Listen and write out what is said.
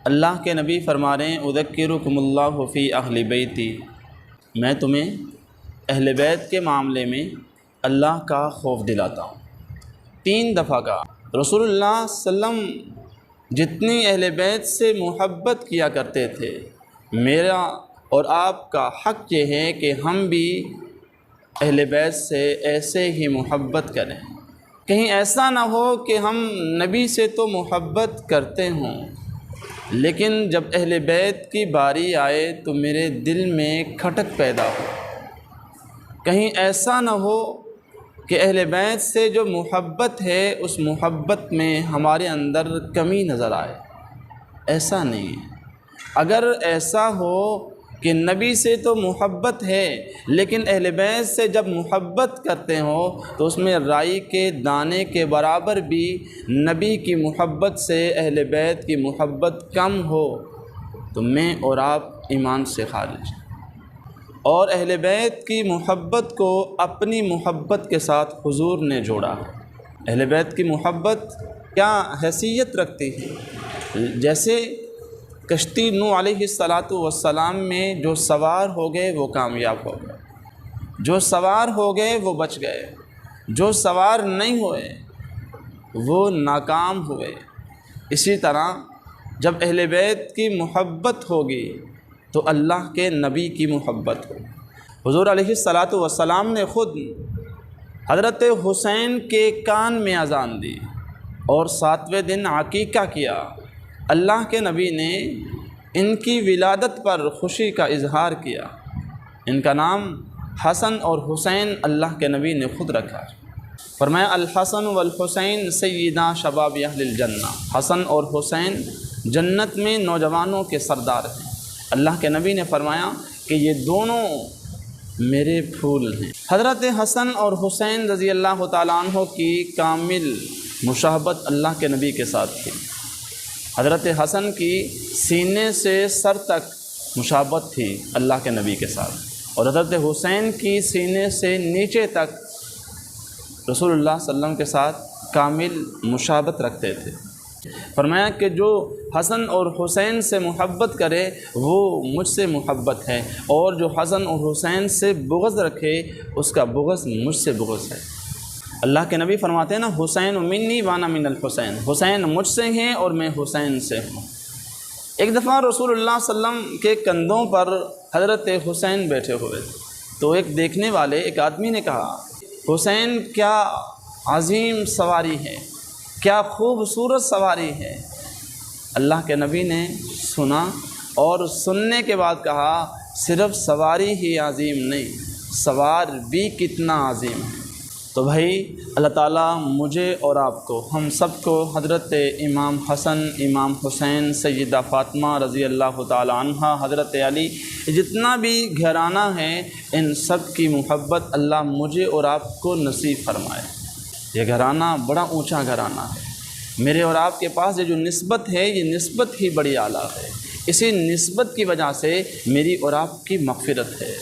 اللہ کے نبی فرما رہے ہیں اذکرکم اللہ فی اہل بیتی، میں تمہیں اہل بیت کے معاملے میں اللہ کا خوف دلاتا ہوں۔ 3 دفعہ کا رسول اللہ صلی اللہ علیہ وسلم جتنی اہل بیت سے محبت کیا کرتے تھے، میرا اور آپ کا حق یہ ہے کہ ہم بھی اہل بیت سے ایسے ہی محبت کریں۔ کہیں ایسا نہ ہو کہ ہم نبی سے تو محبت کرتے ہوں لیکن جب اہل بیت کی باری آئے تو میرے دل میں کھٹک پیدا ہو۔ کہیں ایسا نہ ہو کہ اہل بیت سے جو محبت ہے اس محبت میں ہمارے اندر کمی نظر آئے۔ ایسا نہیں ہے۔ اگر ایسا ہو کہ نبی سے تو محبت ہے لیکن اہل بیت سے جب محبت کرتے ہو تو اس میں رائی کے دانے کے برابر بھی نبی کی محبت سے اہل بیت کی محبت کم ہو تو میں اور آپ ایمان سے خارج ہیں۔ اور اہل بیت کی محبت کو اپنی محبت کے ساتھ حضور نے جوڑا۔ اہل بیت کی محبت کیا حیثیت رکھتی ہے؟ جیسے کشتی نوح علیہ السلام میں جو سوار ہو گئے وہ کامیاب ہو گئے، جو سوار ہو گئے وہ بچ گئے، جو سوار نہیں ہوئے وہ ناکام ہوئے۔ اسی طرح جب اہل بیت کی محبت ہوگی تو اللہ کے نبی کی محبت ہوگی۔ حضور علیہ السلام نے خود حضرت حسین کے کان میں اذان دی اور 7ویں دن عقیقہ کیا۔ اللہ کے نبی نے ان کی ولادت پر خوشی کا اظہار کیا۔ ان کا نام حسن اور حسین اللہ کے نبی نے خود رکھا۔ فرمایا الحسن والحسین سیدا شباب اہل الجنہ، حسن اور حسین جنت میں نوجوانوں کے سردار ہیں۔ اللہ کے نبی نے فرمایا کہ یہ دونوں میرے پھول ہیں۔ حضرت حسن اور حسین رضی اللہ تعالیٰ عنہ کی کامل مشابہت اللہ کے نبی کے ساتھ تھی۔ حضرت حسن کی سینے سے سر تک مشابہت تھی اللہ کے نبی کے ساتھ، اور حضرت حسین کی سینے سے نیچے تک رسول اللہ صلی اللہ علیہ وسلم کے ساتھ کامل مشابہت رکھتے تھے۔ فرمایا کہ جو حسن اور حسین سے محبت کرے وہ مجھ سے محبت ہے، اور جو حسن اور حسین سے بغض رکھے اس کا بغض مجھ سے بغض ہے۔ اللہ کے نبی فرماتے ہیں نا حسین منی وانا من الحسین، حسین مجھ سے ہیں اور میں حسین سے ہوں۔ ایک دفعہ رسول اللہ صلی اللہ علیہ وسلم کے کندھوں پر حضرت حسین بیٹھے ہوئے تھے تو ایک دیکھنے والے ایک آدمی نے کہا حسین کیا عظیم سواری ہے، کیا خوبصورت سواری ہے۔ اللہ کے نبی نے سنا اور سننے کے بعد کہا صرف سواری ہی عظیم نہیں، سوار بھی کتنا عظیم ہے۔ تو بھائی اللہ تعالیٰ مجھے اور آپ کو، ہم سب کو حضرت امام حسن، امام حسین، سیدہ فاطمہ رضی اللہ تعالیٰ عنہ، حضرت علی، جتنا بھی گھرانہ ہے ان سب کی محبت اللہ مجھے اور آپ کو نصیب فرمائے۔ یہ گھرانہ بڑا اونچا گھرانہ ہے۔ میرے اور آپ کے پاس یہ جو نسبت ہے یہ نسبت ہی بڑی اعلیٰ ہے۔ اسی نسبت کی وجہ سے میری اور آپ کی مغفرت ہے۔